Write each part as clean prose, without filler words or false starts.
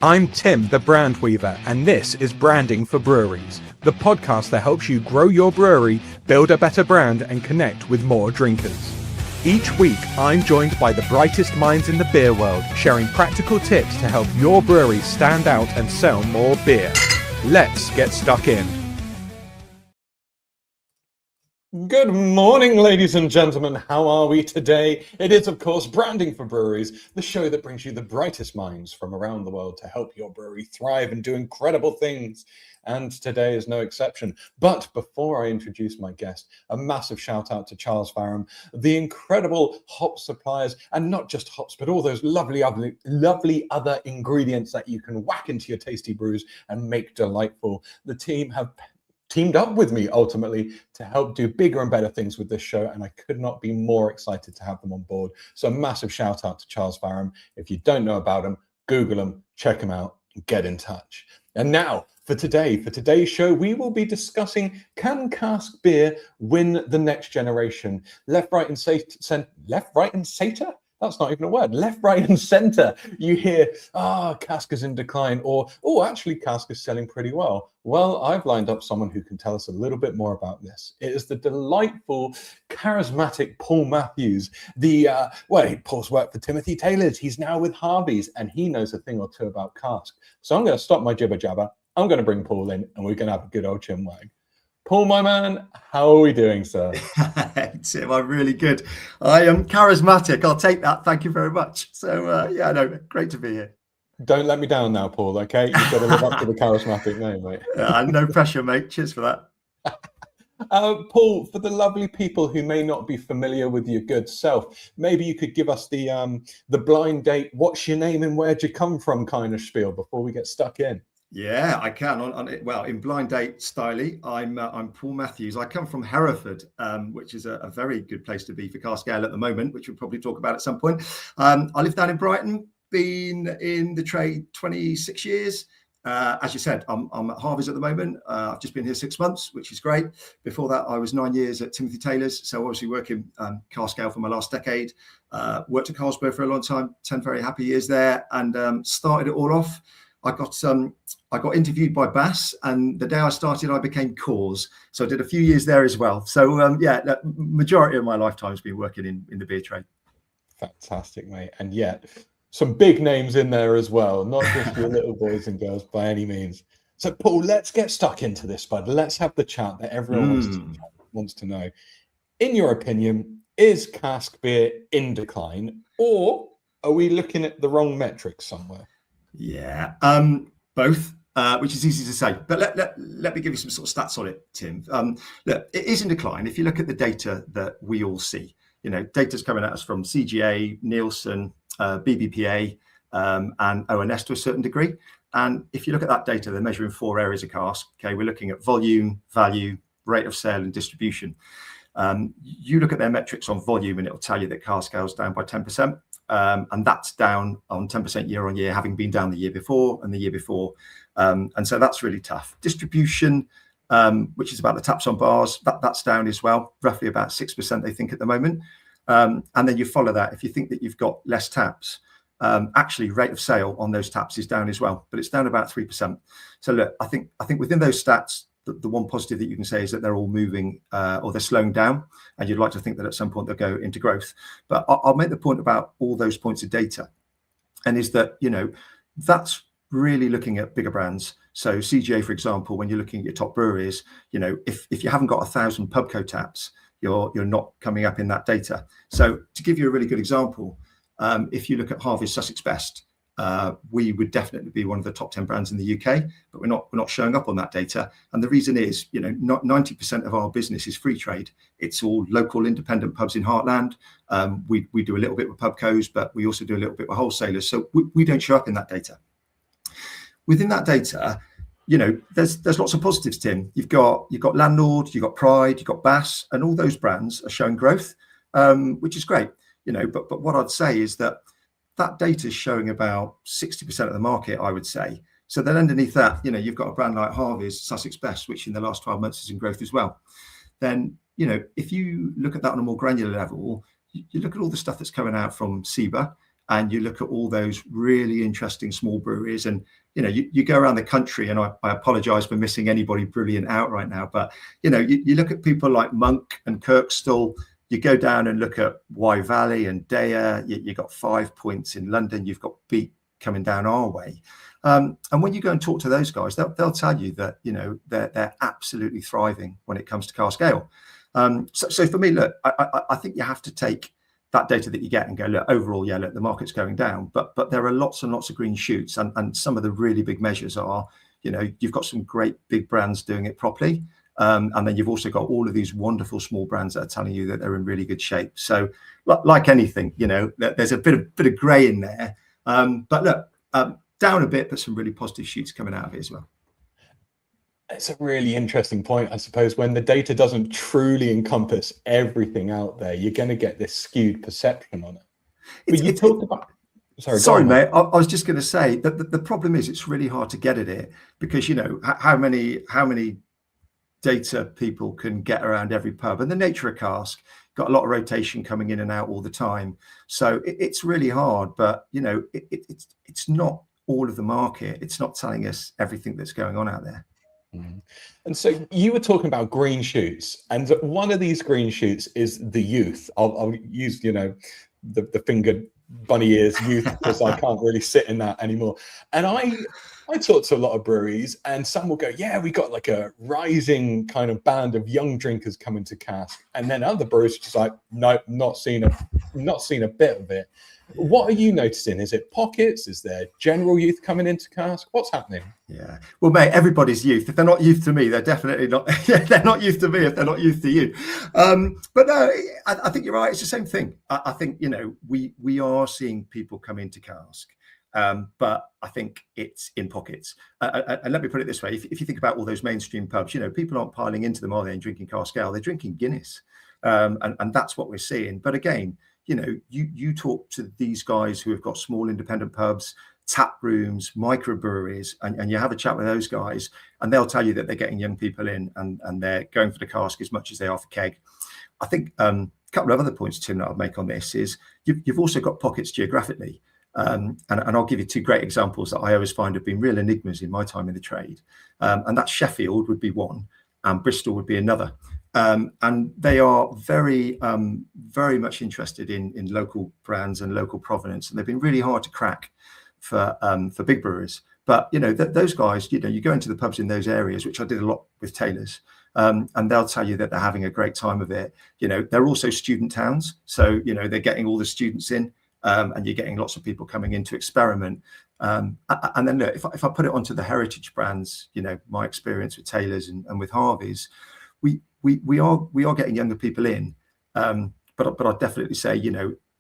I'm Tim, the Brand Weaver, and this is Branding for Breweries, the podcast that helps you grow your brewery, build a better brand, and connect with more drinkers. Each week, I'm joined by the brightest minds in the beer world, sharing practical tips to help your brewery stand out and sell more beer. Let's get stuck in. Good morning, ladies and gentlemen. How are we today? It is, of course, Branding for Breweries, the show that brings you the brightest minds from around the world to help your brewery thrive and do incredible things. And today is no exception. But before I introduce my guest, a massive shout out to Charles Fareham, the incredible hop suppliers, and not just hops, but all those lovely other ingredients that you can whack into your tasty brews and make delightful. The team have teamed up with me ultimately to help do bigger and better things with this show, and I could not be more excited to have them on board. So a massive shout out to Charles Fareham. If you don't know about him, Google him, check him out, and get in touch. And now for today's show, we will be discussing, can cask beer win the next generation? Left, right, and center? That's not even a word. Left, right, and center. You hear, cask is in decline, or, actually cask is selling pretty well. Well, I've lined up someone who can tell us a little bit more about this. It is the delightful, charismatic Paul Matthews. He Paul's worked for Timothy Taylor's. He's now with Harvey's, and he knows a thing or two about cask. So I'm going to stop my jibber jabber. I'm going to bring Paul in, and we're going to have a good old chinwag. Paul, my man, how are we doing, sir? Tim, I'm really good. I am charismatic. I'll take that. Thank you very much. So, great to be here. Don't let me down now, Paul, okay? You've got to live up to the charismatic name, mate. No pressure, mate. Cheers for that. Paul, for the lovely people who may not be familiar with your good self, maybe you could give us the blind date, what's your name and where'd you come from kind of spiel before we get stuck in. Yeah, I can. In blind date style, I'm Paul Matthews. I come from Hereford, which is a very good place to be for cask ale at the moment, which we'll probably talk about at some point. I live down in Brighton, been in the trade 26 years. As you said, I'm at Harvey's at the moment. I've just been here 6 months, which is great. Before that, I was 9 years at Timothy Taylor's. So obviously working cask ale for my last decade. Worked at Carlsberg for a long time, 10 very happy years there, and started it all off. I got interviewed by Bass, and the day I started, I became Coors. So I did a few years there as well. So the majority of my lifetime has been working in the beer trade. Fantastic, mate. And yet, some big names in there as well, not just your little boys and girls by any means. So, Paul, let's get stuck into this, bud. Let's have the chat that everyone wants to know. In your opinion, is cask beer in decline, or are we looking at the wrong metrics somewhere? Yeah, both, which is easy to say. But let me give you some sort of stats on it, Tim. Look, it is in decline. If you look at the data that we all see, data's coming at us from CGA, Nielsen, BBPA, and ONS to a certain degree. And if you look at that data, they're measuring 4 areas of cask. Okay, we're looking at volume, value, rate of sale, and distribution. You look at their metrics on volume, and it'll tell you that cask ale's down by 10%. And that's down on 10% year on year, having been down the year before and the year before. And so that's really tough. Distribution, which is about the taps on bars, that's down as well, roughly about 6% they think at the moment. And then you follow that. If you think that you've got less taps, actually rate of sale on those taps is down as well, but it's down about 3%. So look, I think within those stats, the one positive that you can say is that they're all moving or they're slowing down, and you'd like to think that at some point they'll go into growth. But I'll make the point about all those points of data, and is that, that's really looking at bigger brands. So CGA, for example, when you're looking at your top breweries, if you haven't got 1,000 Pubco taps, you're not coming up in that data. So to give you a really good example, if you look at Harvey's Sussex Best, we would definitely be one of the top 10 brands in the UK, but we're not showing up on that data. And the reason is, not 90% of our business is free trade. It's all local independent pubs in Heartland. We do a little bit with Pubcos, but we also do a little bit with wholesalers. So we don't show up in that data. Within that data, there's lots of positives, Tim. You've got Landlord, you've got Pride, you've got Bass, and all those brands are showing growth, which is great. But what I'd say is that data is showing about 60% of the market, I would say. So then underneath that, you've got a brand like Harvey's Sussex Best, which in the last 12 months is in growth as well. Then, if you look at that on a more granular level, you look at all the stuff that's coming out from SEBA, and you look at all those really interesting small breweries, and you go around the country, and I apologize for missing anybody brilliant out right now, but you look at people like Monk and Kirkstall. You go down and look at Wye Valley and Daya. You got 5 Points in London. You've got Beat coming down our way. And when you go and talk to those guys, they'll tell you that they're absolutely thriving when it comes to cask ale. So for me, look, I think you have to take that data that you get and go, look, overall, yeah, look, the market's going down, but there are lots and lots of green shoots, and some of the really big measures are, you've got some great big brands doing it properly. And then you've also got all of these wonderful small brands that are telling you that they're in really good shape. So like anything, there's a bit of grey in there. But look, down a bit, but some really positive shoots coming out of it as well. It's a really interesting point, I suppose. When the data doesn't truly encompass everything out there, you're going to get this skewed perception on it. But you talked about... Sorry, mate. I was just going to say that the problem is it's really hard to get at it, because how many data people can get around every pub, and the nature of cask, got a lot of rotation coming in and out all the time, so it's really hard. But it's not all of the market. It's not telling us everything that's going on out there. And so you were talking about green shoots, and one of these green shoots is the youth. I'll use the fingered bunny ears youth, because I can't really sit in that anymore. And I talk to a lot of breweries, and some will go, yeah, we got like a rising kind of band of young drinkers coming to cask, and then other breweries are just like, nope, not seen a bit of it. What are you noticing? Is it pockets? Is there general youth coming into cask? What's happening? Yeah, well, mate, everybody's youth. If they're not youth to me, they're definitely not. They're not youth to me if they're not youth to you. But no, I think you're right. It's the same thing. I think we are seeing people come into cask, but I think it's in pockets. And let me put it this way: if you think about all those mainstream pubs, people aren't piling into them, are they, and drinking cask ale? They're drinking Guinness, and that's what we're seeing. But again, you talk to these guys who have got small independent pubs, tap rooms, microbreweries, and you have a chat with those guys, and they'll tell you that they're getting young people in, and they're going for the cask as much as they are for keg. I think a couple of other points, Tim, that I'll make on this is you've also got pockets geographically, and I'll give you two great examples that I always find have been real enigmas in my time in the trade, and that's Sheffield would be one, and Bristol would be another. And they are very, very much interested in local brands and local provenance, and they've been really hard to crack for big brewers. But those guys, you go into the pubs in those areas, which I did a lot with Taylor's, and they'll tell you that they're having a great time of it. They're also student towns, so they're getting all the students in, and you're getting lots of people coming in to experiment. And then look, if I put it onto the heritage brands, my experience with Taylor's and with Harvey's, we are getting younger people in, but I'd definitely say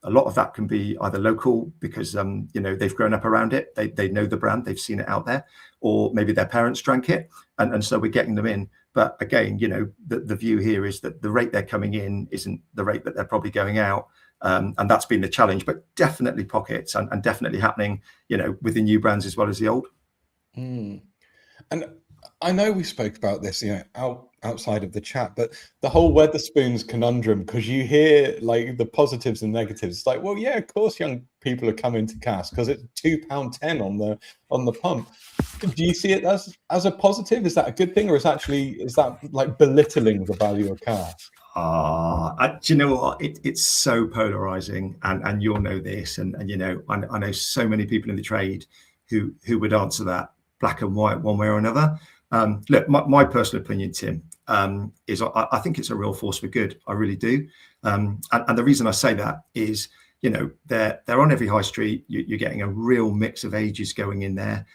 a lot of that can be either local because they've grown up around it, they know the brand, they've seen it out there, or maybe their parents drank it, and so we're getting them in. But again, the view here is that the rate they're coming in isn't the rate that they're probably going out, and that's been the challenge. But definitely pockets, and definitely happening with the new brands as well as the old. And I know we spoke about this, outside of the chat, but the whole Wetherspoons conundrum, because you hear like the positives and negatives. It's like, well, yeah, of course, young people are coming to cask because it's £2.10 on the pump. Do you see it as a positive? Is that a good thing, or is that like belittling the value of cask? Do you know what? It's so polarizing, and you'll know this, and I know so many people in the trade who would answer that black and white one way or another. Look, my personal opinion, Tim, is I think it's a real force for good. I really do. And the reason I say that is, they're on every high street. You're getting a real mix of ages going in there.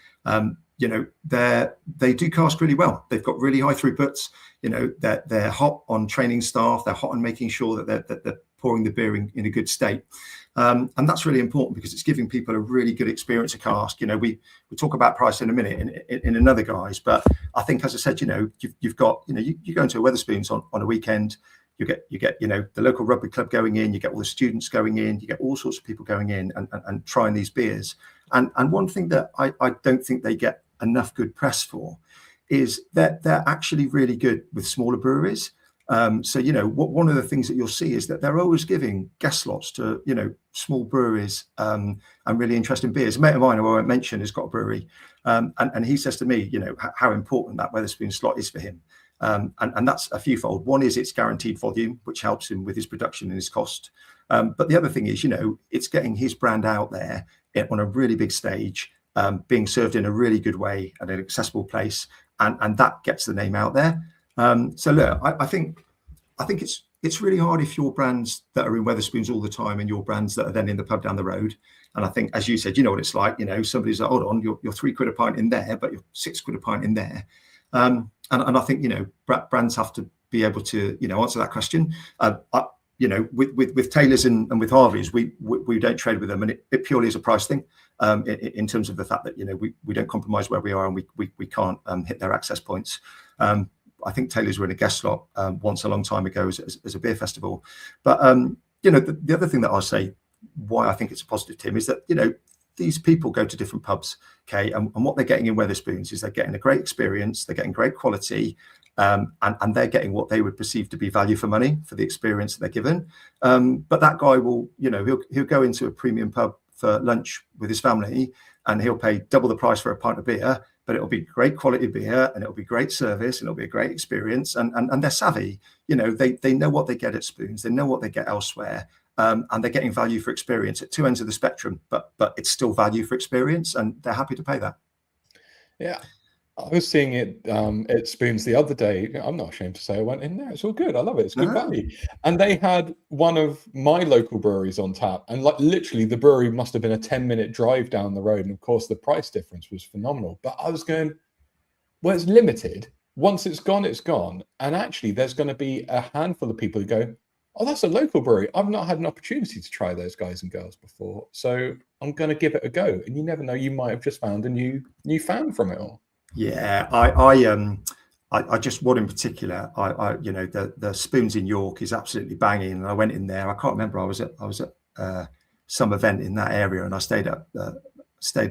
They do cask really well. They've got really high throughputs. They're hot on training staff. They're hot on making sure that they're pouring the beer in a good state. And that's really important because it's giving people a really good experience of cask. We talk about price in a minute in another guys, but I think, as I said, you've got, you go into a Wetherspoons on a weekend, you get the local rugby club going in, you get all the students going in, you get all sorts of people going in and trying these beers. And one thing that I don't think they get enough good press for is that they're actually really good with smaller breweries. So, one of the things that you'll see is that they're always giving guest slots to, small breweries and really interesting beers. A mate of mine who I won't mention has got a brewery, and he says to me, how important that Wetherspoon slot is for him. And that's a fewfold. One is it's guaranteed volume, which helps him with his production and his cost. But the other thing is, it's getting his brand out there on a really big stage, being served in a really good way at an accessible place, and that gets the name out there. So look, I think it's really hard if your brands that are in Wetherspoons all the time and your brands that are then in the pub down the road. And I think, as you said, you know what it's like. Somebody's like, hold on, you're £3 a pint in there, but you're £6 a pint in there. And I think brands have to be able to answer that question. With Taylor's and with Harvey's, we don't trade with them, and it purely is a price thing. In terms of the fact that we don't compromise where we are, and we can't hit their access points. I think Taylor's were in a guest slot once a long time ago as a beer festival. But the other thing that I'll say why I think it's a positive, Tim, is that these people go to different pubs, okay, and what they're getting in Wetherspoons is they're getting a great experience, they're getting great quality, and they're getting what they would perceive to be value for money for the experience that they're given. But that guy will, he'll go into a premium pub for lunch with his family, and he'll pay double the price for a pint of beer, but it'll be great quality beer, and it'll be great service, and it'll be a great experience. And they're savvy, they know what they get at Spoons, they know what they get elsewhere. And they're getting value for experience at two ends of the spectrum, but it's still value for experience, and they're happy to pay that. Yeah, I was seeing it at Spoons the other day. I'm not ashamed to say I went in there. It's all good. I love it. It's good value. And they had one of my local breweries on tap, and literally the brewery must have been a 10-minute drive down the road. And of course, the price difference was phenomenal. But I was going, well, it's limited. Once it's gone, it's gone. And actually, there's going to be a handful of people who go, oh, that's a local brewery. I've not had an opportunity to try those guys and girls before, so I'm going to give it a go. And you never know, you might have just found a new fan from it all. Yeah, I just, one in particular, the Spoons in York is absolutely banging. And I went in there. I can't remember. I was at some event in that area, and I stayed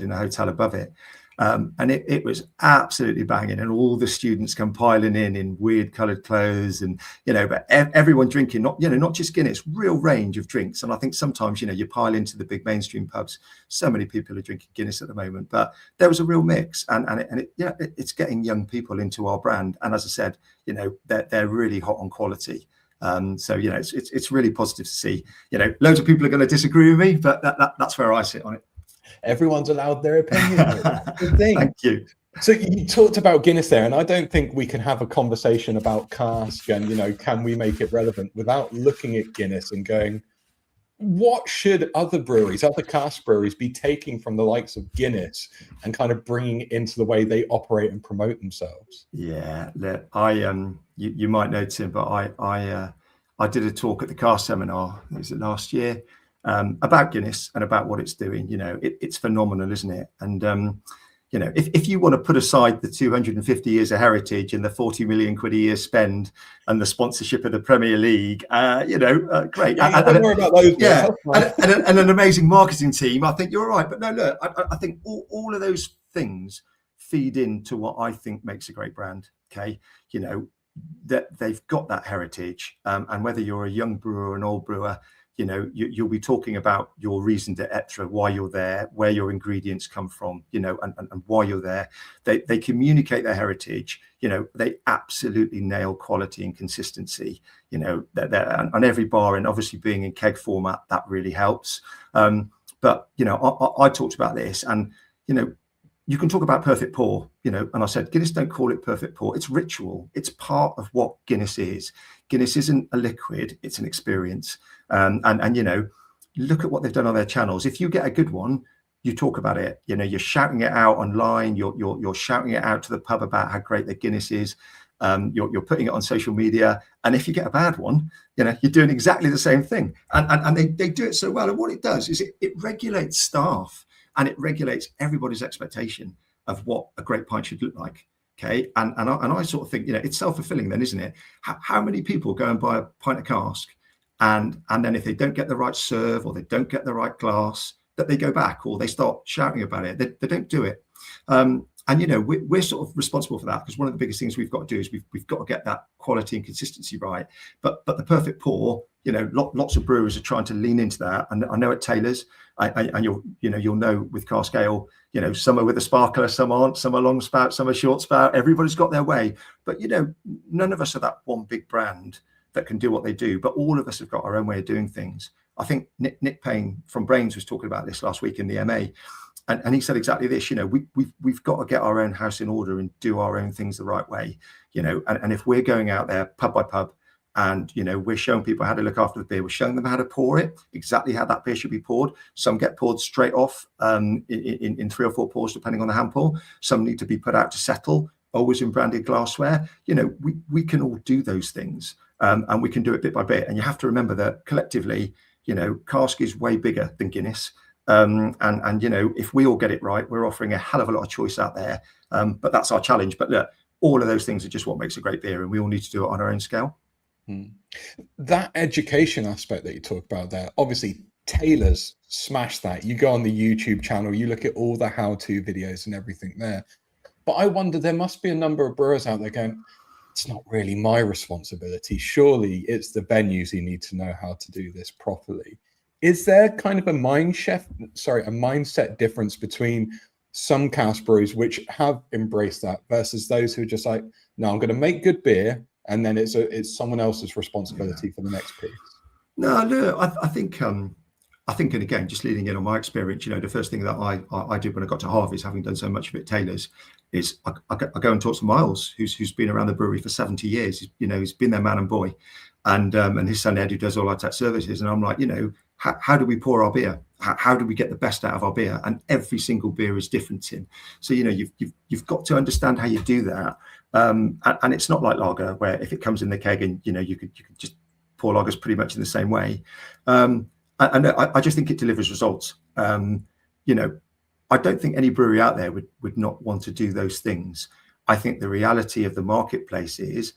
in a hotel above it. And it was absolutely banging, and all the students come piling in weird coloured clothes, and but everyone drinking not just Guinness, real range of drinks. And I think sometimes you pile into the big mainstream pubs. So many people are drinking Guinness at the moment, but there was a real mix, and it's getting young people into our brand. And as I said, they're really hot on quality. So it's really positive to see. Loads of people are going to disagree with me, but that's where I sit on it. Everyone's allowed their opinion. Good thing. Thank you. So you talked about Guinness there, and I don't think we can have a conversation about Cask and, can we make it relevant without looking at Guinness and going, what should other breweries, other Cask breweries be taking from the likes of Guinness and kind of bringing it into the way they operate and promote themselves? Yeah, look, you might know, Tim, but I did a talk at the Cask seminar, was it last year, about Guinness and about what it's doing. It's phenomenal, isn't it? And if you want to put aside the 250 years of heritage and the 40 million quid a year spend and the sponsorship of the Premier League, great. Yeah, don't worry about those. Yeah, and an amazing marketing team. I think you're right. But no, look, I think all of those things feed into what I think makes a great brand. Okay, that they've got that heritage, and whether you're a young brewer or an old brewer, you'll be talking about your raison d'etre, why you're there, where your ingredients come from, and why you're there. They communicate their heritage. They absolutely nail quality and consistency. They're on every bar, and obviously being in keg format, that really helps. But I talked about this, and you can talk about perfect pour, and I said, Guinness don't call it perfect pour. It's ritual. It's part of what Guinness is. Guinness isn't a liquid, it's an experience. And look at what they've done on their channels. If you get a good one, you talk about it. You're shouting it out online. You're shouting it out to the pub about how great their Guinness is. You're putting it on social media. And if you get a bad one, you're doing exactly the same thing. And they do it so well. And what it does is it regulates staff. And it regulates everybody's expectation of what a great pint should look like. Okay, and I sort of think it's self-fulfilling then, isn't it? How many people go and buy a pint of Cask, and then if they don't get the right serve or they don't get the right glass, that they go back or they start shouting about it. They don't do it. And And we're sort of responsible for that, because one of the biggest things we've got to do is we've got to get that quality and consistency right. But the perfect pour, lots of brewers are trying to lean into that. And I know at Taylor's, and you'll know with Cask Ale, some are with a sparkler, some aren't, some are long spout, some are short spout. Everybody's got their way. But none of us are that one big brand that can do what they do. But all of us have got our own way of doing things. I think Nick Payne from Brains was talking about this last week in the MA. And he said exactly this, we've got to get our own house in order and do our own things the right way, and if we're going out there pub by pub and, we're showing people how to look after the beer, we're showing them how to pour it, exactly how that beer should be poured. Some get poured straight off in 3 or 4 pours, depending on the hand pour. Some need to be put out to settle, always in branded glassware. We can all do those things, and we can do it bit by bit. And you have to remember that collectively, Cask is way bigger than Guinness. And if we all get it right, we're offering a hell of a lot of choice out there. But that's our challenge. But look, all of those things are just what makes a great beer, and we all need to do it on our own scale. That education aspect that you talk about there, obviously Taylor's smashed that. You go on the YouTube channel, you look at all the how-to videos and everything there. But I wonder, there must be a number of brewers out there going, it's not really my responsibility. Surely it's the venues who need to know how to do this properly. Is there kind of a mindset difference between some cask breweries which have embraced that versus those who are just like, no, I'm going to make good beer, and then it's someone else's responsibility for the next piece? No, I think, and again, just leading in on my experience, the first thing that I did when I got to Harvey's, having done so much of it Taylor's, is I go and talk to Miles, who's been around the brewery for 70 years. He's been their man and boy, and his son Ed, who does all our tech services. And I'm like, how do we pour our beer? How do we get the best out of our beer? And every single beer is different, Tim. So you've got to understand how you do that. And it's not like lager, where if it comes in the keg and you could just pour lagers pretty much in the same way. And I just think it delivers results. I don't think any brewery out there would not want to do those things. I think the reality of the marketplace is,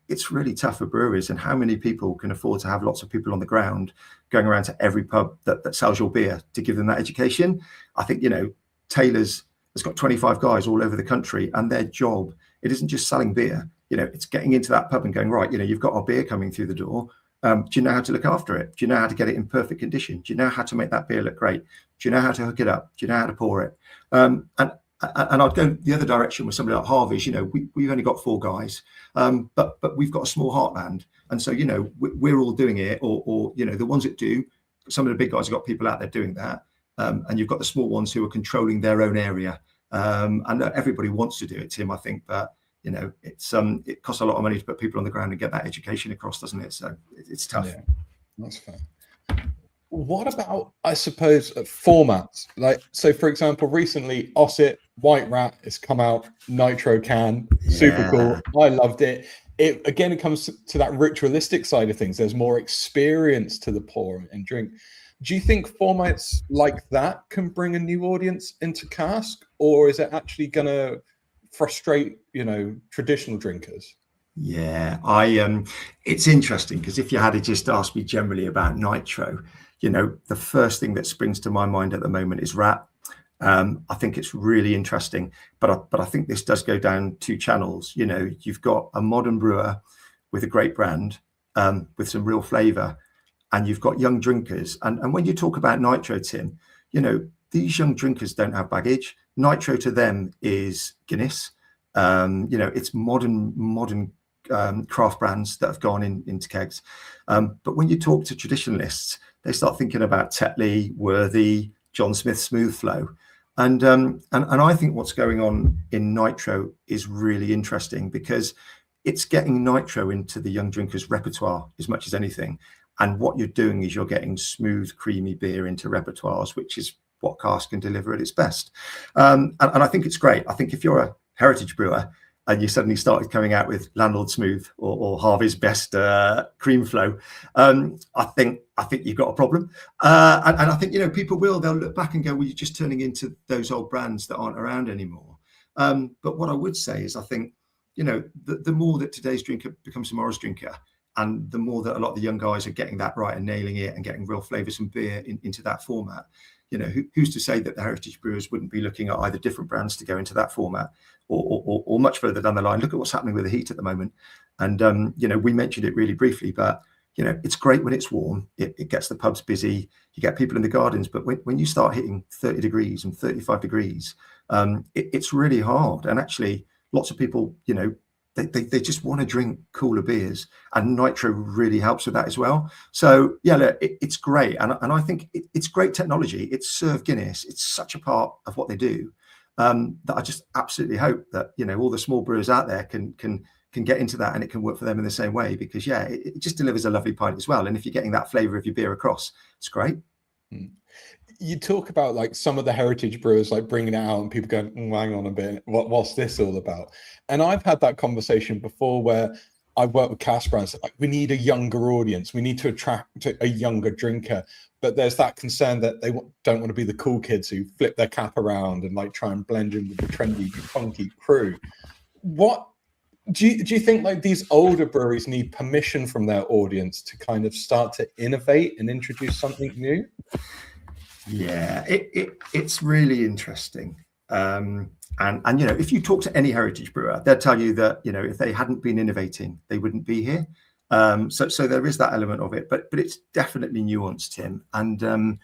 it's really tough for breweries, and how many people can afford to have lots of people on the ground going around to every pub that sells your beer to give them that education? I think, Taylor's has got 25 guys all over the country, and their job, it isn't just selling beer, it's getting into that pub and going, right, you've got our beer coming through the door. Do you know how to look after it? Do you know how to get it in perfect condition? Do you know how to make that beer look great? Do you know how to hook it up? Do you know how to pour it? And I'd go the other direction with somebody like Harvey's. We've only got 4 guys, but we've got a small heartland, and so we're all doing it. Or the ones that do, some of the big guys have got people out there doing that, and you've got the small ones who are controlling their own area. And everybody wants to do it, Tim, I think, but it costs a lot of money to put people on the ground and get that education across, doesn't it? So it's tough. Yeah, that's fair. What about, I suppose, formats? Like, so for example, recently Osset White Rat has come out, nitro can, super cool. I loved it. It comes to that ritualistic side of things. There's more experience to the pour and drink. Do you think formats like that can bring a new audience into cask, or is it actually going to frustrate, traditional drinkers? Yeah, it's interesting, because if you had to just ask me generally about nitro, the first thing that springs to my mind at the moment is Rat. I think it's really interesting, but I think this does go down 2 channels. You've got a modern brewer with a great brand, with some real flavour, and you've got young drinkers. And when you talk about nitro, Tim, these young drinkers don't have baggage. Nitro to them is Guinness. It's modern craft brands that have gone into kegs. But when you talk to traditionalists, they start thinking about Tetley, Worthy, John Smith Smooth Flow. And I think what's going on in nitro is really interesting, because it's getting nitro into the young drinkers' repertoire as much as anything. And what you're doing is you're getting smooth, creamy beer into repertoires, which is what Cask can deliver at its best. And I think it's great. I think if you're a heritage brewer and you suddenly started coming out with Landlord Smooth or Harvey's Best Cream Flow, I think you've got a problem. And I think, people they'll look back and go, well, you're just turning into those old brands that aren't around anymore. But what I would say is, I think, the more that today's drinker becomes tomorrow's drinker, and the more that a lot of the young guys are getting that right and nailing it and getting real flavours and beer into that format, who's to say that the heritage brewers wouldn't be looking at either different brands to go into that format, or much further down the line, look at what's happening with the heat at the moment. And we mentioned it really briefly, but it's great when it's warm. It gets the pubs busy. You get people in the gardens, but when you start hitting 30 degrees and 35 degrees, it's really hard. And actually, lots of people, they just want to drink cooler beers, and nitro really helps with that as well. So yeah, look, it's great, and I think it's great technology. It's served Guinness. It's such a part of what they do, that I just absolutely hope that all the small brewers out there can get into that, and it can work for them in the same way, because it just delivers a lovely pint as well. And if you're getting that flavour of your beer across, it's great. You talk about like some of the heritage brewers like bringing it out and people going, hang on a bit, what's this all about? And I've had that conversation before where I've worked with Cask brands, like we need a younger audience, we need to attract a younger drinker, but there's that concern that they don't want to be the cool kids who flip their cap around and like try and blend in with the trendy, funky crew. What do you think, like these older breweries need permission from their audience to kind of start to innovate and introduce something new? Yeah, it's really interesting. And if you talk to any heritage brewer, they'll tell you that if they hadn't been innovating, they wouldn't be here. So there is that element of it, but it's definitely nuanced, Tim. And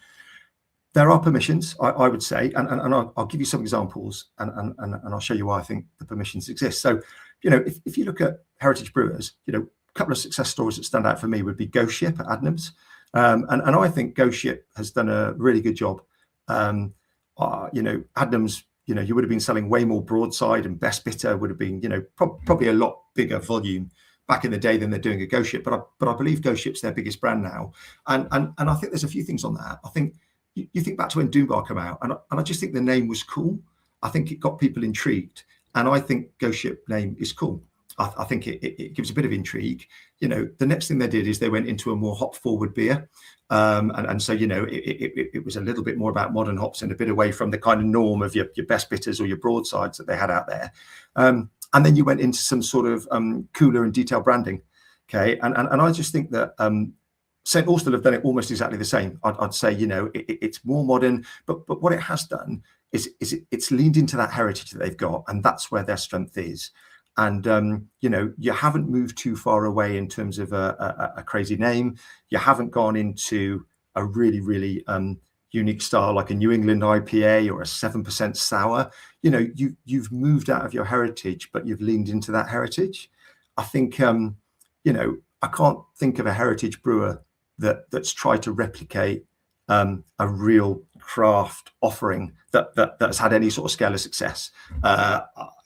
there are permissions, I would say, and I'll give you some examples, and I'll show you why I think the permissions exist. So if you look at heritage brewers, a couple of success stories that stand out for me would be Ghost Ship at Adnams. And I think Ghost Ship has done a really good job. Adnams, you would have been selling way more Broadside, and Best Bitter would have been, probably a lot bigger volume back in the day than they're doing at Ghost Ship. But I believe Ghost Ship's their biggest brand now. And I think there's a few things on that. I think you think back to when Doom Bar came out, and I just think the name was cool. I think it got people intrigued, and I think Ghost Ship name is cool. I think it gives a bit of intrigue. The next thing they did is they went into a more hop forward beer. And so, it was a little bit more about modern hops and a bit away from the kind of norm of your Best Bitters or your Broadsides that they had out there. And then you went into some sort of cooler and detailed branding. Okay. And I just think that St. Austell have done it almost exactly the same. I'd say, it's more modern, but what it has done is it's leaned into that heritage that they've got, and that's where their strength is. And you haven't moved too far away in terms of a crazy name. You haven't gone into a really, really unique style like a New England IPA or a 7% sour. You've moved out of your heritage, but you've leaned into that heritage. I think I can't think of a heritage brewer that's tried to replicate a real craft offering that's had any sort of scale of success. And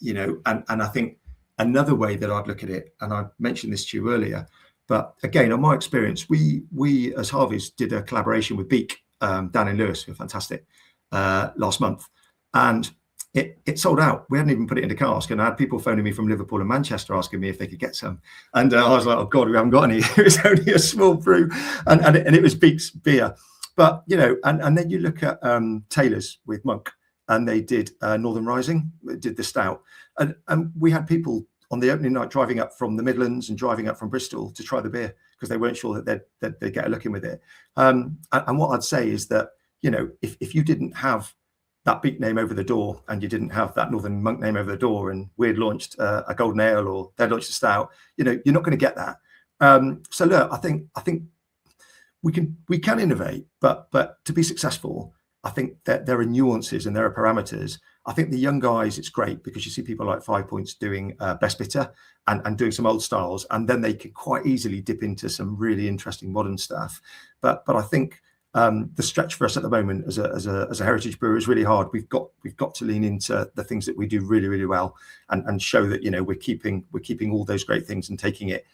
I think another way that I'd look at it, and I mentioned this to you earlier, but again, on my experience, we as Harvey's did a collaboration with Beak down in Lewis, who are fantastic, last month, and it sold out. We hadn't even put it into Cask, and I had people phoning me from Liverpool and Manchester asking me if they could get some, and I was like, oh God, we haven't got any. It was only a small brew, and it was Beak's beer. But and then you look at Taylor's with Monk, and they did Northern Rising, did the stout, and we had people on the opening night driving up from the Midlands and driving up from Bristol to try the beer because they weren't sure that they'd get a look in with it. And what I'd say is that if you didn't have that Beak name over the door, and you didn't have that Northern Monk name over the door, and we'd launched a golden ale or they launched a stout, you're not going to get that. So look, I think we can innovate, but to be successful, I think that there are nuances and there are parameters. I think the young guys, it's great because you see people like 5 Points doing Best Bitter and doing some old styles, and then they can quite easily dip into some really interesting modern stuff. But I think the stretch for us at the moment as a heritage brewer is really hard. We've got to lean into the things that we do really, really well, and show that we're keeping all those great things and taking it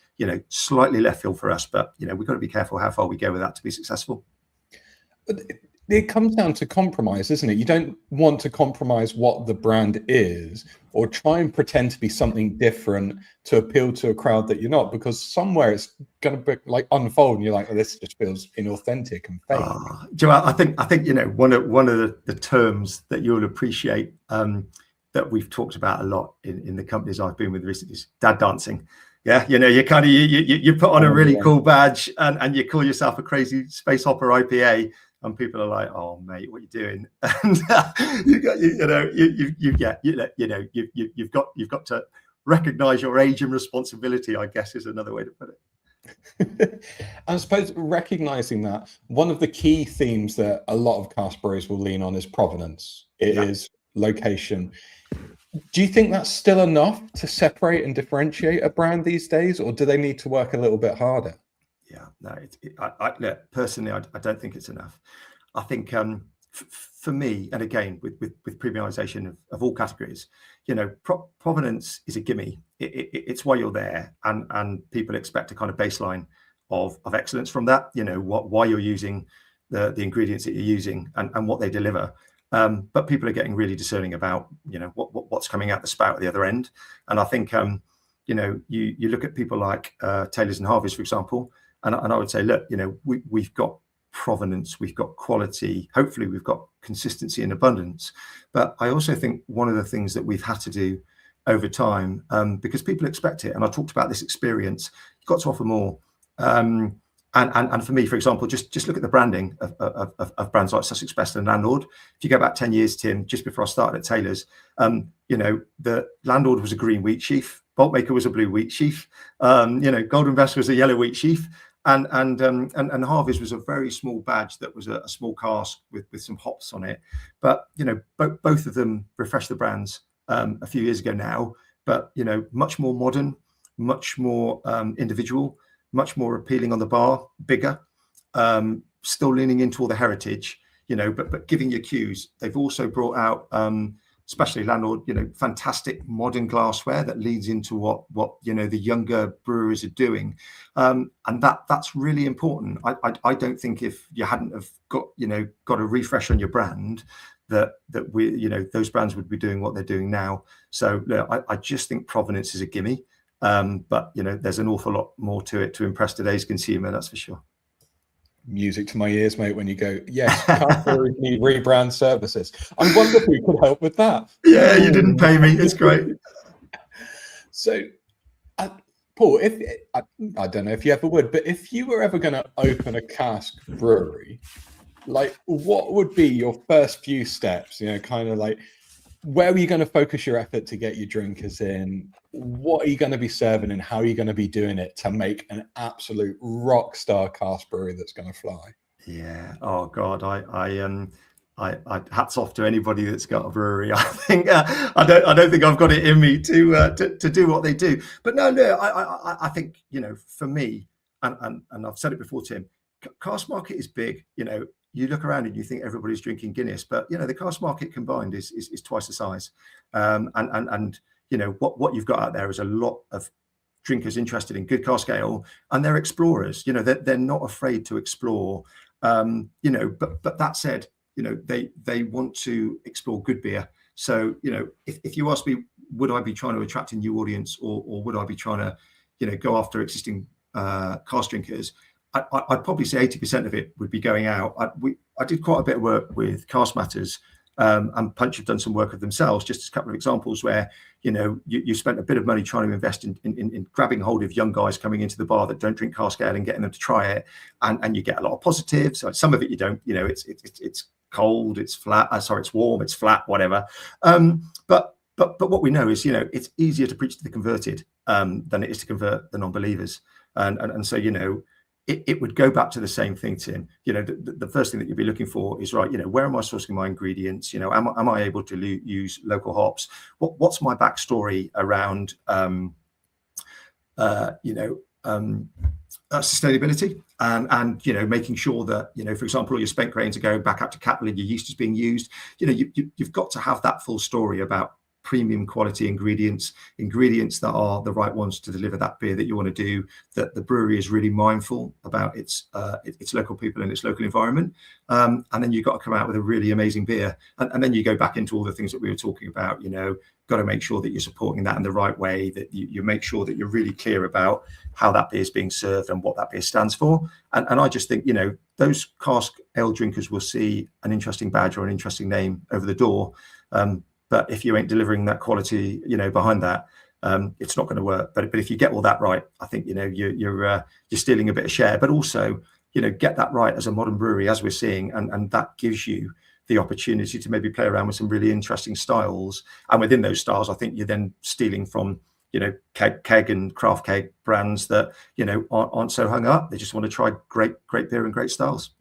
slightly left field for us. But we've got to be careful how far we go with that to be successful. It comes down to compromise, isn't it? You don't want to compromise what the brand is or try and pretend to be something different to appeal to a crowd that you're not, because somewhere it's going to be like unfold and you're like, oh, this just feels inauthentic and fake. Joe, I think one of the terms that you'll appreciate that we've talked about a lot in the companies I've been with recently is dad dancing. Yeah, you kind of you put on a really cool badge and you call yourself a crazy space hopper IPA, and people are like, "Oh, mate, what are you doing?" And you've got to recognise your age and responsibility, I guess, is another way to put it. I suppose recognizing that one of the key themes that a lot of cask breweries will lean on is provenance. It is location. Do you think that's still enough to separate and differentiate a brand these days, or do they need to work a little bit harder? Yeah, no, look, personally, I don't think it's enough. I think for me, and again, with premiumization of all categories, provenance is a gimme. It's why you're there, and people expect a kind of baseline of excellence from that. Why you're using the ingredients that you're using and what they deliver. But people are getting really discerning about what's coming out the spout at the other end. And I think you look at people like Taylors and Harveys, for example, and I would say, look, we've got provenance, we've got quality, hopefully we've got consistency and abundance. But I also think one of the things that we've had to do over time, because people expect it, and I talked about this experience, you've got to offer more. And for me, for example, just look at the branding of brands like Sussex Best and Landlord. If you go back 10 years, Tim, just before I started at Taylor's, the Landlord was a green wheat sheaf, Boltmaker was a blue wheat sheaf, Golden Best was a yellow wheat sheaf, and Harvey's was a very small badge that was a small cask with some hops on it. But both of them refreshed the brands a few years ago now, but much more modern, much more individual, much more appealing on the bar, bigger, still leaning into all the heritage, but giving you cues. They've also brought out, especially Landlord, fantastic modern glassware that leads into what the younger brewers are doing, and that's really important. I don't think if you hadn't have got a refresh on your brand, that we those brands would be doing what they're doing now. So I just think provenance is a gimme. But there's an awful lot more to it to impress today's consumer, that's for sure. Music to my ears, mate, when you go, yes, cask breweries need rebrand services. I wonder if we could help with that. Yeah, you didn't pay me. It's great. So, Paul, I don't know if you ever would, but if you were ever going to open a cask brewery, like, what would be your first few steps? Kind of like, where are you going to focus your effort to get your drinkers in? What are you going to be serving, and how are you going to be doing it to make an absolute rock star cask brewery that's going to fly? Yeah. Oh God, I hats off to anybody that's got a brewery. I think I don't think I've got it in me to do what they do. But no, I think for me, and I've said it before, Tim, cask market is big. You look around and you think everybody's drinking Guinness, but the cask market combined is twice the size. And what you've got out there is a lot of drinkers interested in good cask ale, and they're explorers. They're not afraid to explore. But that said, they want to explore good beer. So if you ask me, would I be trying to attract a new audience, or would I be trying to go after existing cask drinkers? I'd probably say 80% of it would be going out. I did quite a bit of work with Cask Matters, and Punch have done some work of themselves. Just a couple of examples where you spent a bit of money trying to invest in grabbing hold of young guys coming into the bar that don't drink cask ale and getting them to try it, and you get a lot of positives. So some of it you don't. It's cold, it's flat. It's warm, it's flat, whatever. But what we know is it's easier to preach to the converted than it is to convert the non-believers, and so it would go back to the same thing, Tim. The first thing that you'd be looking for is, right, where am I sourcing my ingredients? Am I able to use local hops? What's my backstory around sustainability, and making sure that for example, all your spent grains are going back up to cattle and your yeast is being used. You've got to have that full story about premium quality ingredients that are the right ones to deliver that beer that you want to do, that the brewery is really mindful about its local people and its local environment, and then you've got to come out with a really amazing beer, and then you go back into all the things that we were talking about. Got to make sure that you're supporting that in the right way, that you make sure that you're really clear about how that beer is being served and what that beer stands for. And I just think those cask ale drinkers will see an interesting badge or an interesting name over the door, but if you ain't delivering that quality, behind that, it's not going to work. But if you get all that right, I think you're stealing a bit of share. But also, get that right as a modern brewery, as we're seeing, and that gives you the opportunity to maybe play around with some really interesting styles. And within those styles, I think you're then stealing from keg and craft keg brands that aren't so hung up. They just want to try great beer and great styles.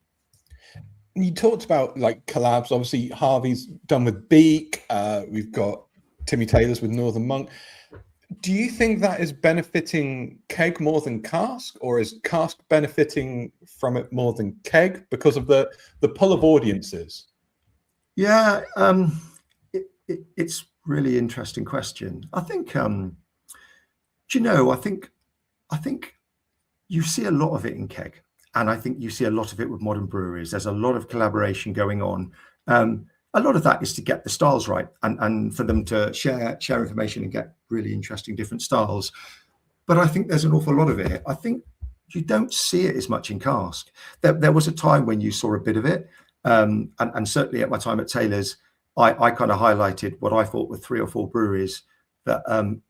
You talked about like collabs. Obviously, Harvey's done with Beak. We've got Timmy Taylor's with Northern Monk. Do you think that is benefiting keg more than cask, or is cask benefiting from it more than keg because of the pull of audiences? Yeah, it's really interesting question. I think I think you see a lot of it in keg, and I think you see a lot of it with modern breweries. There's a lot of collaboration going on. A lot of that is to get the styles right and for them to share information and get really interesting different styles. But I think there's an awful lot of it. I think you don't see it as much in cask. There was a time when you saw a bit of it, and certainly at my time at Taylor's, I kind of highlighted what I thought were 3 or 4 breweries that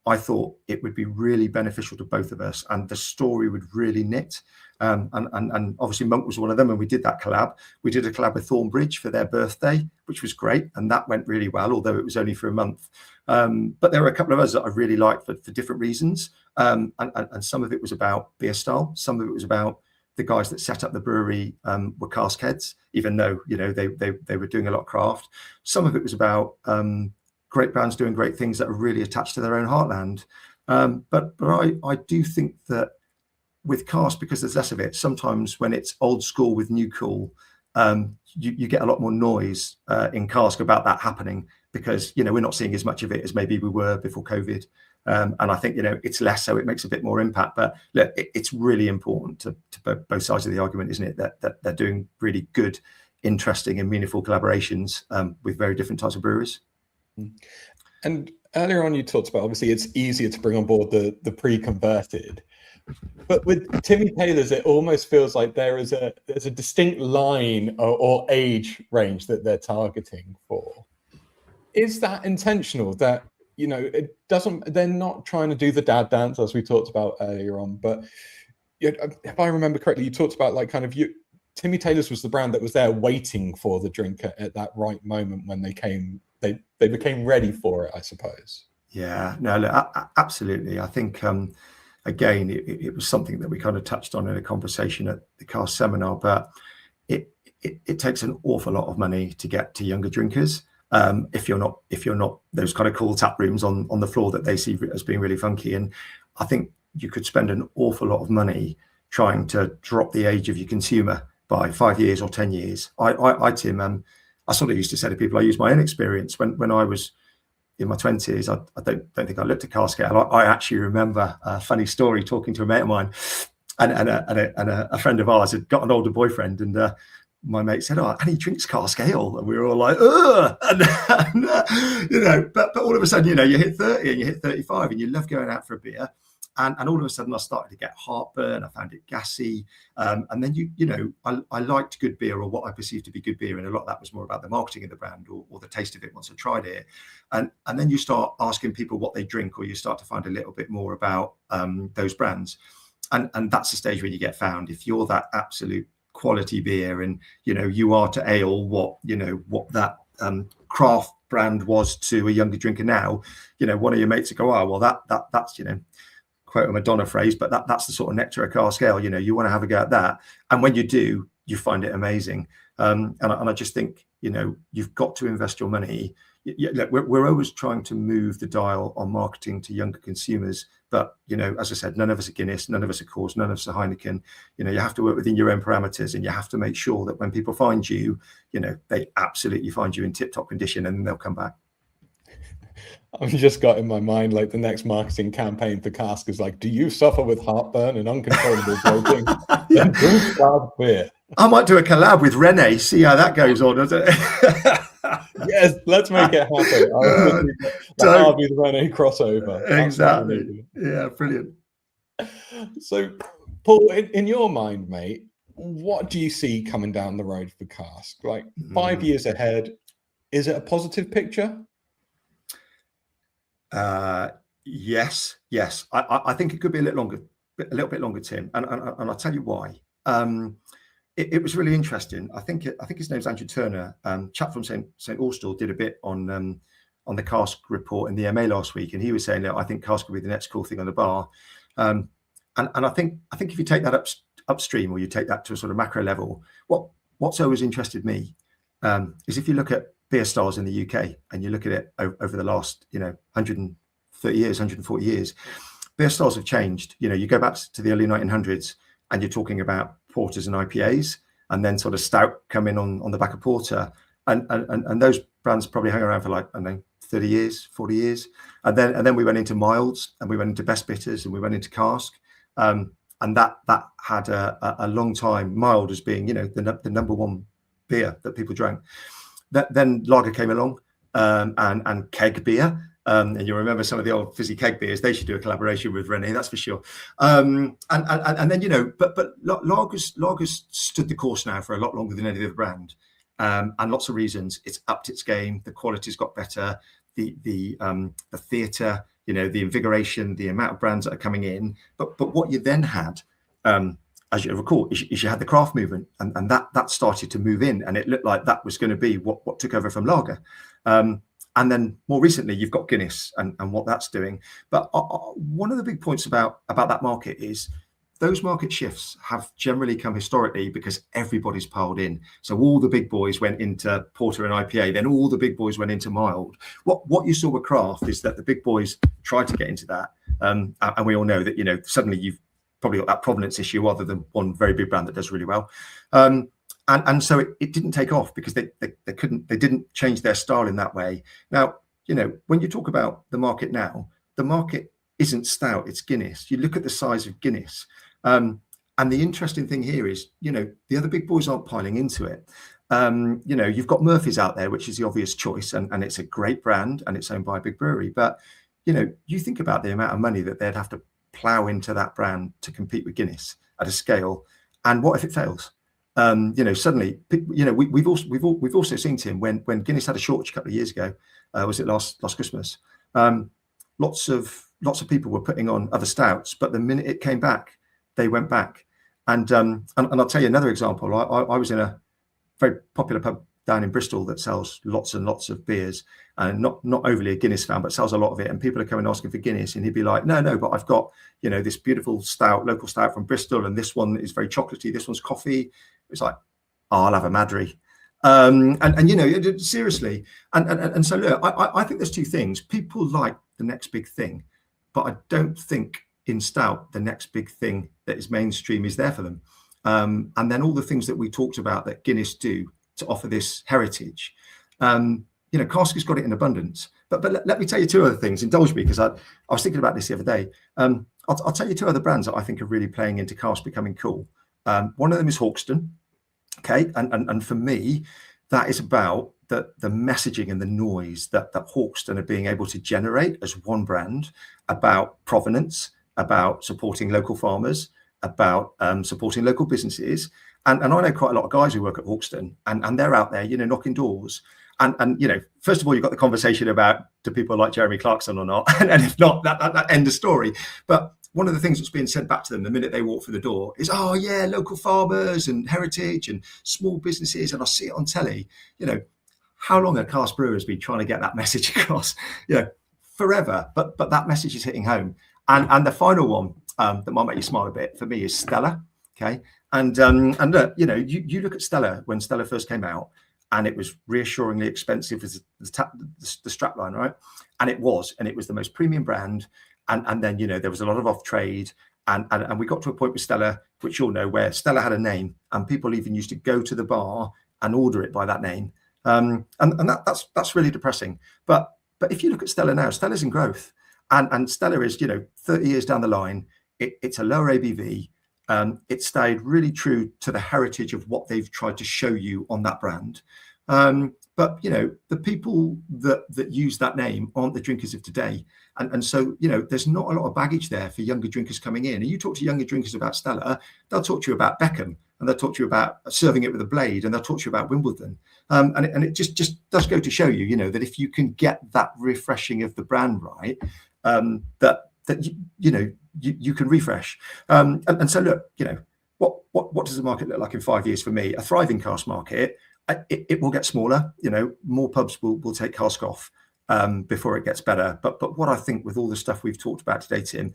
I thought it would be really beneficial to both of us, and the story would really knit. And obviously Monk was one of them, and we did that collab. We did a collab with Thornbridge for their birthday, which was great, and that went really well, although it was only for a month. But there were a couple of others that I really liked for different reasons. And some of it was about beer style. Some of it was about the guys that set up the brewery were cask heads, even though they were doing a lot of craft. Some of it was about great brands doing great things that are really attached to their own heartland. But I do think that with cask, because there's less of it, sometimes when it's old school with new cool, you get a lot more noise in cask about that happening, because we're not seeing as much of it as maybe we were before COVID. And I think it's less, so it makes a bit more impact. But look, it's really important to both sides of the argument, isn't it, that they're doing really good, interesting, and meaningful collaborations with very different types of breweries. And earlier on, you talked about obviously it's easier to bring on board the pre-converted. But with Timmy Taylor's, it almost feels like there's a distinct line or age range that they're targeting for. Is that intentional? That it doesn't. They're not trying to do the dad dance as we talked about earlier on. But if I remember correctly, you talked about like kind of Timmy Taylor's was the brand that was there waiting for the drinker at that right moment when they came. They became ready for it, I suppose. Yeah, no, look, absolutely. I think. Again, it was something that we kind of touched on in a conversation at the Cask seminar, but it takes an awful lot of money to get to younger drinkers. If you're not those kind of cool tap rooms on the floor that they see as being really funky. And I think you could spend an awful lot of money trying to drop the age of your consumer by 5 years or 10 years. Tim, I sort of used to say to people, I use my own experience when I was in my 20s, I don't think I looked at cask ale. I actually remember a funny story talking to a mate of mine, and a friend of ours had got an older boyfriend, and my mate said, "Oh, and he drinks cask ale," and we were all like, "Ugh!" But all of a sudden, you hit 30 and you hit 35, and you love going out for a beer. And all of a sudden, I started to get heartburn. I found it gassy. And then, I liked good beer, or what I perceived to be good beer. And a lot of that was more about the marketing of the brand or the taste of it once I tried it. And then you start asking people what they drink, or you start to find a little bit more about those brands. And that's the stage where you get found. If you're that absolute quality beer and, you are to ale what that craft brand was to a younger drinker now, one of your mates will go, "Oh, well, that's, quote a Madonna phrase, but that's the sort of nectar of cask ale. You want to have a go at that, and when you do, you find it amazing. And I just think you've got to invest your money. Look, we're always trying to move the dial on marketing to younger consumers, but as I said, none of us are Guinness, none of us are Coors, none of us are Heineken. You have to work within your own parameters, and you have to make sure that when people find you, they absolutely find you in tip-top condition, and they'll come back. I've just got in my mind like the next marketing campaign for Cask is like, "Do you suffer with heartburn and uncontrollable bloating? Then drink craft beer." I might do a collab with Rene, see how that goes on, does it? Yes, let's make it happen. I'll be the Rene crossover. Exactly. Yeah, brilliant. So, Paul, in your mind, mate, what do you see coming down the road for Cask? Like 5 years ahead, is it a positive picture? Yes. I think it could be a little bit longer, Tim, and I'll tell you why. It was really interesting. I think his name's Andrew Turner. Chap from St Austell did a bit on the Cask report in the MA last week, and he was saying that I think Cask will be the next cool thing on the bar. And I think if you take that upstream, or you take that to a sort of macro level, what's always interested me is if you look at beer styles in the UK and you look at it over the last 130 years, 140 years, beer styles have changed. You go back to the early 1900s and you're talking about porters and IPAs, and then sort of stout come in on the back of porter, and those brands probably hung around for like, I don't know, 30 years, 40 years, and then we went into milds, and we went into best bitters, and we went into cask, and that had a long time, mild as being the number one beer that people drank. Then lager came along, and keg beer. And you remember some of the old fizzy keg beers. They should do a collaboration with Renee, that's for sure. And then but lagers stood the course now for a lot longer than any other brand, and lots of reasons. It's upped its game. The quality's got better. The theatre, the invigoration, the amount of brands that are coming in. But what you then had, as you recall, is you had the craft movement, and that started to move in, and it looked like that was going to be what took over from lager. And then more recently, you've got Guinness and what that's doing. But one of the big points about that market is those market shifts have generally come historically because everybody's piled in. So all the big boys went into porter and IPA, then all the big boys went into mild. What you saw with craft is that the big boys tried to get into that. And we all know that, suddenly you've probably got that provenance issue other than one very big brand that does really well. And so it didn't take off because they didn't change their style in that way. Now, when you talk about the market now, the market isn't stout, it's Guinness. You look at the size of Guinness. And the interesting thing here is, the other big boys aren't piling into it. You've got Murphy's out there, which is the obvious choice, and it's a great brand and it's owned by a big brewery. But, you think about the amount of money that they'd have to plow into that brand to compete with Guinness at a scale. And what if it fails? Suddenly, we've also seen, Tim, when Guinness had a shortage a couple of years ago, was it last Christmas? Lots of people were putting on other stouts, but the minute it came back, they went back. And I'll tell you another example. I was in a very popular pub down in Bristol that sells lots and lots of beers, and not overly a Guinness fan, but sells a lot of it. And people are coming asking for Guinness, and he'd be like, no, but I've got this beautiful stout, local stout from Bristol, and this one is very chocolatey. This one's coffee. It's like, I'll have a Madry. Seriously. And so look, I think there's two things. People like the next big thing, but I don't think in stout the next big thing that is mainstream is there for them. And then all the things that we talked about that Guinness do to offer this heritage. Cask has got it in abundance. But let me tell you two other things. Indulge me, because I was thinking about this the other day. I'll tell you two other brands that I think are really playing into cask becoming cool. One of them is Hawkston. Okay, and for me, that is about the messaging and the noise that Hawkston are being able to generate as one brand, about provenance, about supporting local farmers, about supporting local businesses. And I know quite a lot of guys who work at Hawkston, and they're out there, knocking doors. And first of all, you've got the conversation about, do people like Jeremy Clarkson or not? And if not, that end of story. But one of the things that's being said back to them the minute they walk through the door is, oh yeah, local farmers and heritage and small businesses, and I see it on telly. How long have cask brewers been trying to get that message across? Forever. But that message is hitting home. And the final one that might make you smile a bit for me is Stella. Okay, and look, you look at Stella when Stella first came out, and it was reassuringly expensive as the strapline, right? And it was the most premium brand. And then, there was a lot of off trade, and we got to a point with Stella, which you'll know, where Stella had a name, and people even used to go to the bar and order it by that name. And that's really depressing. But if you look at Stella now, Stella's in growth, and Stella is, 30 years down the line, it's a lower ABV. It stayed really true to the heritage of what they've tried to show you on that brand. But the people that use that name aren't the drinkers of today, and so there's not a lot of baggage there for younger drinkers coming in. And you talk to younger drinkers about Stella, they'll talk to you about Beckham, and they'll talk to you about serving it with a blade, and they'll talk to you about Wimbledon. And it just does go to show you, that if you can get that refreshing of the brand right, that you can refresh. And so look, what does the market look like in 5 years for me? A thriving cask market. It will get smaller. More pubs will take cask off before it gets better. But what I think with all the stuff we've talked about today, Tim,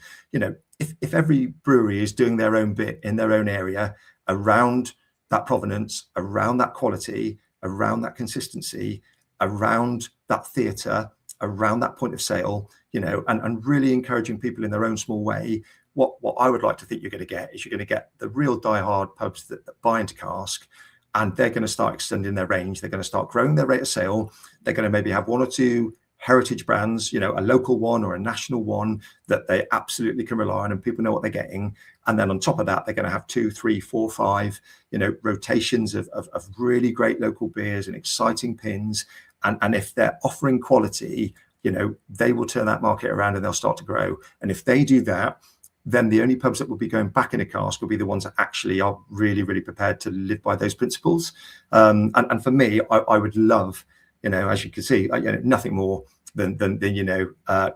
if every brewery is doing their own bit in their own area around that provenance, around that quality, around that consistency, around that theatre, around that point of sale, and really encouraging people in their own small way, what I would like to think you're going to get is you're going to get the real diehard pubs that buy into cask, and they're going to start extending their range. They're going to start growing their rate of sale. They're going to maybe have one or two heritage brands, a local one or a national one that they absolutely can rely on and people know what they're getting. And then on top of that, they're going to have 2, 3, 4, 5, rotations of really great local beers and exciting pins. And if they're offering quality, they will turn that market around and they'll start to grow. And if they do that, then the only pubs that will be going back in a cask will be the ones that actually are really, really prepared to live by those principles. And for me, I would love, as you can see, nothing more than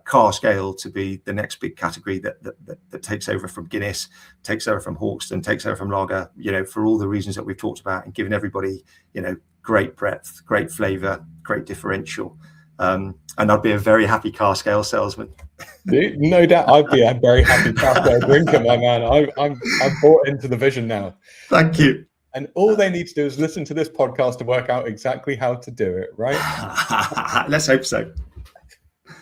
cask ale to be the next big category that takes over from Guinness, takes over from Hawkston, takes over from lager, for all the reasons that we've talked about, and giving everybody, great breadth, great flavour, great differential. And I'd be a very happy cask ale salesman. No doubt, I'd be a very happy cask ale drinker, my man. I'm bought into the vision now. Thank you. And all they need to do is listen to this podcast to work out exactly how to do it, right? Let's hope so.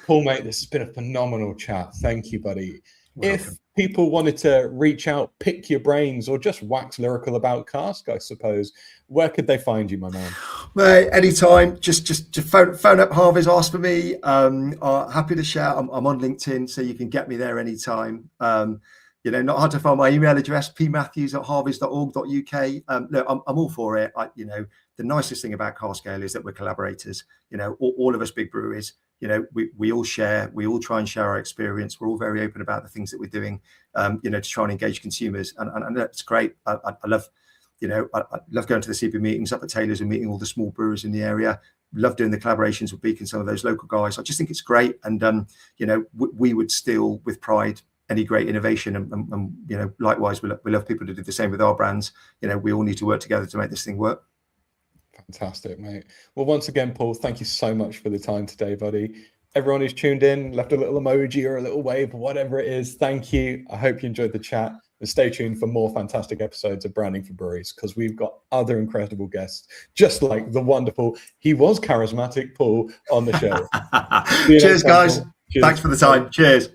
Paul, mate, this has been a phenomenal chat. Thank you, buddy. Welcome. If people wanted to reach out, pick your brains, or just wax lyrical about cask, I suppose, where could they find you, my man? Mate, anytime. Just phone up Harvey's, ask for me. Happy to share. I'm on LinkedIn, so you can get me there anytime. Not hard to find my email address, pmatthews@harveys.org.uk. Look, I'm all for it. The nicest thing about cask ale is that we're collaborators. All of us big breweries, we all share, we all try and share our experience. We're all very open about the things that we're doing, to try and engage consumers. And it's great. I love, I love going to the CB meetings up at Taylor's and meeting all the small brewers in the area. Love doing the collaborations with Beacon, some of those local guys. I just think it's great. And, we would steal with pride any great innovation, and likewise we love people to do the same with our brands. We all need to work together to make this thing work. Fantastic, mate. Well, once again, Paul, thank you so much for the time today, buddy. Everyone who's tuned in, left a little emoji or a little wave, whatever it is, thank you. I hope you enjoyed the chat, and stay tuned for more fantastic episodes of Branding for Breweries, because we've got other incredible guests, just like the wonderful, he was charismatic Paul on the show. Cheers, guys. Cheers. Thanks for the time. Cheers.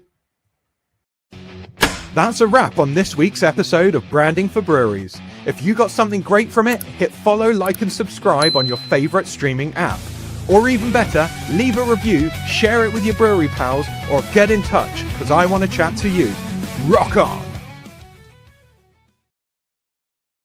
That's a wrap on this week's episode of Branding for Breweries. If you got something great from it, hit follow, like, and subscribe on your favorite streaming app. Or even better, leave a review, share it with your brewery pals, or get in touch, because I want to chat to you. Rock on!